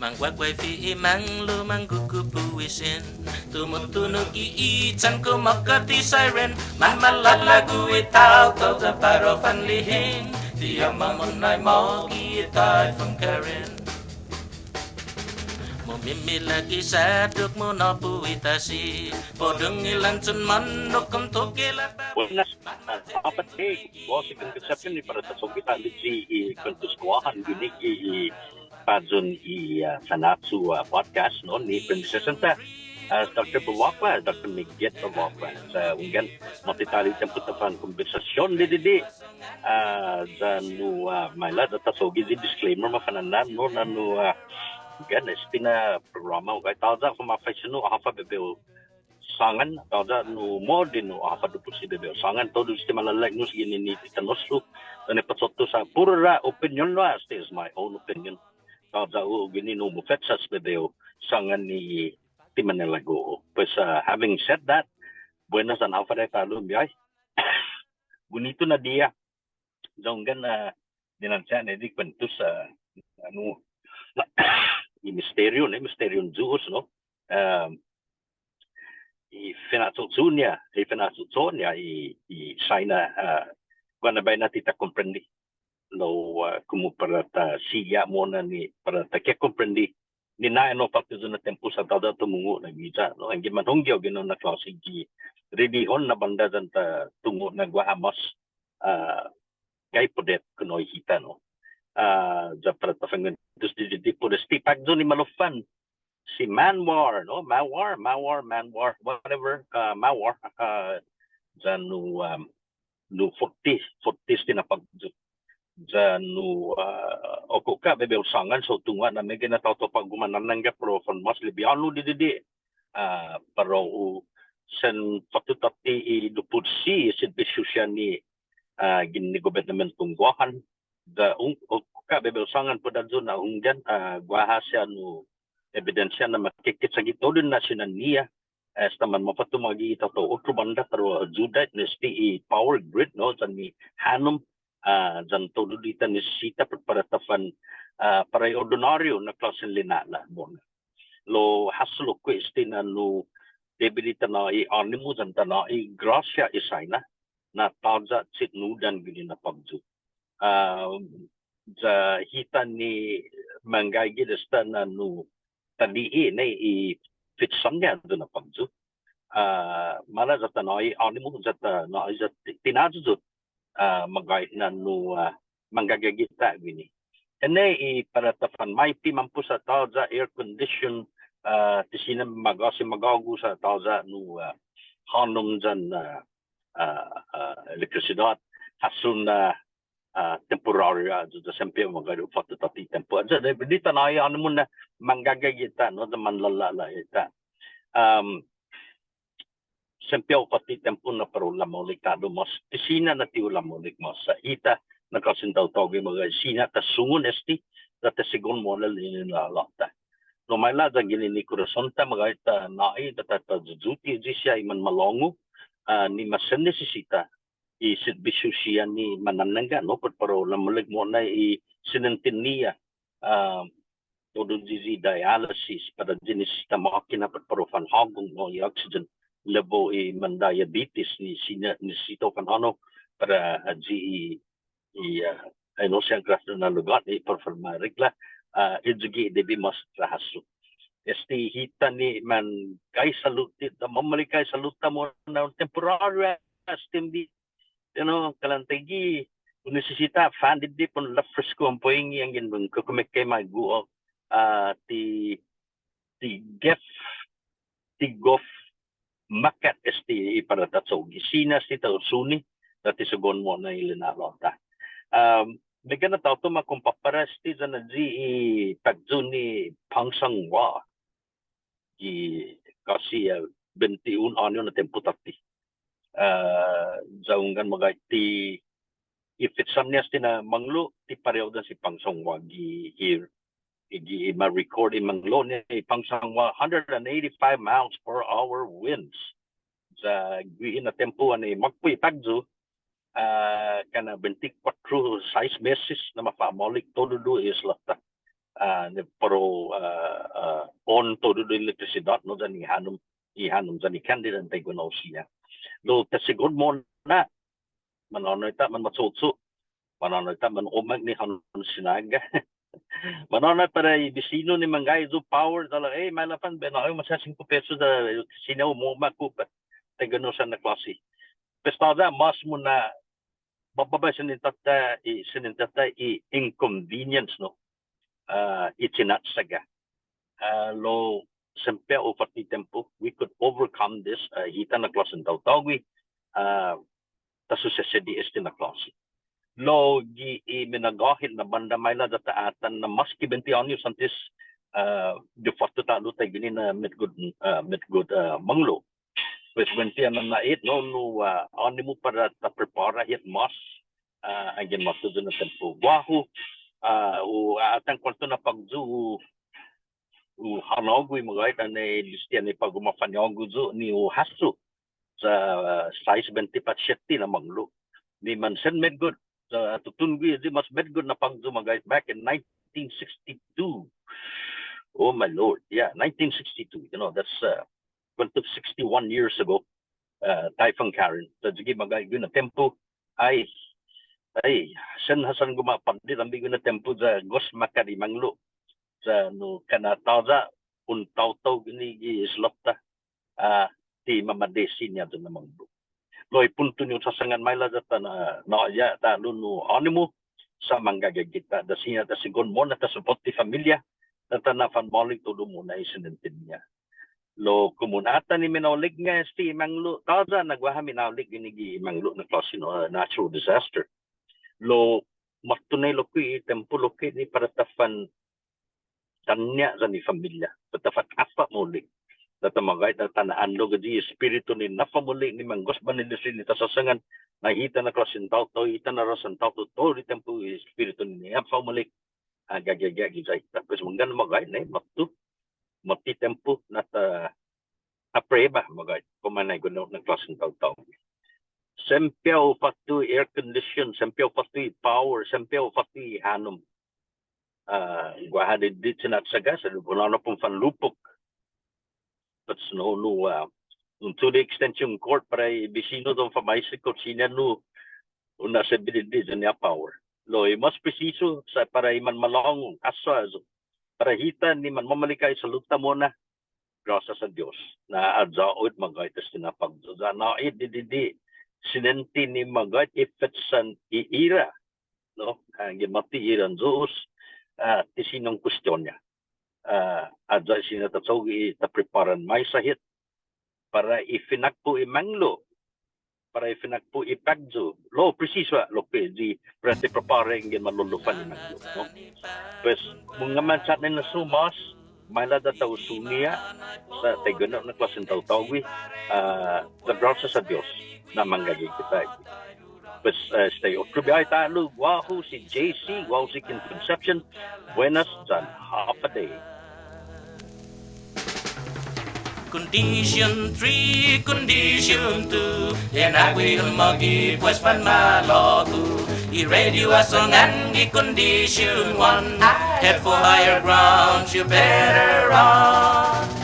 Mangwakway fi manglo manggugupuisin Tumutunog iitan ko makati siren Man malalagu itaw to the paro fanlihing Di amamunay mogi Typhoon Karen Mumimilagi saduk mo na puitasi Podong ilansun manok kung tukila Buenas, kapatid. Ko si Concepcion ni para sa sugita ni si Kuentos Guåhan gini padzon Fanachu podcast no ni Princess ta Dr. Bawakwa, Dr. Miguel Bawakwa sa unggan matitali tempo tafan konversasyon di nu maila data sogi di disclaimer mafananan no nanu gan espina programa kay tawza ko mafasyono Håfa bebeu sangan tawza nu modin nu Håfa du pusi bebeu sangan todo sti malalak nus gini ni tanosu ne patsotto sa pura opinion no as is my own opinion tawza gini nu mufetsas bebeu sangan ni Timanelago. Pues having said that, buenas ang Håfa de talum yay. Bonito na dia. Donggan dinansya na di kwentus ano i misteryo Zeus no. I Finatutsunya i China kuana bay na tita comprendi. Lo como para ta siya mo na ni para ta kaya comprendi nina no pati na tempo sa tada tumungo na visa no ang giman hongyo gino na klase gi ready on na banda dan ta tungo na Guahamos kay podet kuno hita no ja para ta fangen dus di po de stipak zo ni malofan si Mawar no Mawar whatever Mawar jan no 40 tinapag Janu oko ka bebe usangan so tunga na may ginataw to pag gumanang ka pro from mas libyano di pero sen patutati i dupursi sin bisusya ni gini government kung Guahan da oko ka bebe usangan po dadyo na unggan Guahan siya no ebidensya na makikit sa gito din nasyonal niya as naman mapatumagi ito to otro banda pero judat ni power grid no sa ni hanom jan todo dita necesita para tafan para ordinaryo na klasen linala bon lo haslo ko istina no debilita na I animo jan na I gracia isaina na tawza sit nudan gini na pagju ja hita ni manggagi desta na no tadi na I fitsangya do na pagju mala jata na I animo jata na jat tinadjut magay na no manggagagita gini. Ene para tafan may timampu sa tao za air condition tisina magagu sa tao za no hanong jan elektrisidad hasun na temporary sa sempe magay upat tati tempo. Aja dito na ano mo na manggagagita no da manlalala ita. Sempre o pati tempo na pero lamolikado mas tisina na ti lamolik mas sa ita nakasintaw tawag mga sina ta sungun esti data sigon mo na linalata no may la da gini ni corazon ta mga ita nai data ta juti siya iman malongo ni masen necesita I servicio siya ni manananga no pero lamolik mo na I sinentin niya todo dialysis para dinis ta makina pero fan hagong no I oxygen level man diabetes ni sito kanano para ano siyang krasto na lugar performa regla edugi debi mas rahaso este hita ni man kay saluti mamali kay saluta mo na temporary stem di kalantegi necesita funded di pon la fresco ang poingi ang ginbang kukumekay maguo ti gof makat esti para tatso gisina si tausuni dati sugon mo na ilinalota Megana tao to makumpaparas ti na di tagzuni pangsangwa kasi 21 ano na tempo tati zaungan mga ti if it's samnias ti na manglo ti pareho dan si pangsangwa ma-record manglo ni pangsangwa 185 miles per hour winds sa guin na tempo ni magpuy tagzo kana 24 6 meses na mapamolik todo do is lata pero on todo do elektrisidad no dan ihanum dan kandidan tay gunaw siya. Do tasigod mo na manonoy ta man matsutsu manonoy ta man umag ni hanun sinaga. Manonoy para bisino ni Mangay do power dala malapan benoy masa 5 pesos da sinaw mo makupa tay gunaw sa na klase. Pestada mas mo na bababa sinintata inconvenience no itinatsaga lo sempe o pati tempo we could overcome this hita na klasen tawtawi tasusesedi este na klase lo gi minagahin na banda mayla data atan na mas ki 20 anyos antes de facto ta lu tay gini na mit good manglo pues 20 na it no animo para ta prepara hit mas again mas do na tempo Guahu o atang kwarto na pagzu o hanogui magay ane listian ni pagumafanyogu zu ni o hasu sa size 20 patsyeti na manglo ni mansen medgod sa tutungwi di mas medgod na pagzu magay back in 1962. Oh my lord, yeah, 1962. You know, that's 61 years ago. Typhoon Karen. Sa sige magay na tempo ay sen hasan gumapagdi ang bigo na tempo sa gos makari manglo sa no kanataza un taw gini islopta ti mamadesi niya do na manglo loy punto niyo sa sangan mayla data na ya ta luno animo sa manggagagita da siya ta sigon mo na ta support ti familia data na fanboling todo mo na isinentin niya lo kumunata ni minaulig nga ti manglo taza nagwaha minaulig gini manglo na klase no natural disaster lo martunay lo kui tempo lo kui ni para tafan tanya sa ni familia patafat apa muli tatamagay tanaan lo gadi espiritu ni napamuli ni manggos banilisin ni tasasangan nahita na klasin tao ita na rasan tao to di tempo espiritu ni apa muli agagagagi sa tapos manggan magay na mati tempo na ta apreba magay kumanay gunaw ng klasin tao sempiaw patu air condition, sempiaw patu power, sempiaw patu hanum. Guahan di sinatsaga sa wala na pong fanlupok. But no to the extent yung court para bisino dong pamaisik ko sinya no una sa bilidi niya power. Lo mas preciso sa para iman malong asa para hita ni man mamalikay sa luta mo na grasa sa Dios na adzaot magaitas tinapagdo na di sinenti ni magat ifetsan iira no ang mati iran Diyos tisinong question niya adza sinatatsaw ta preparan may sahit para ifinakpo imanglo para ifinakpo ipagzo lo preciso lo di prete prepare ngin malulufan imanglo no pues mga man sa na sumas may lada tao sunia sa tayo na klasen tawtawi the process sa Diyos na manggagay kita. Pues stay okrubiyay talo, Guahu si JC, Guahu si Concepcion, buenas dan Håfa day. Condition 3, condition 2, and I will magi pues pan malogu. I-radio asongan gi condition 1, head for higher ground, you better run.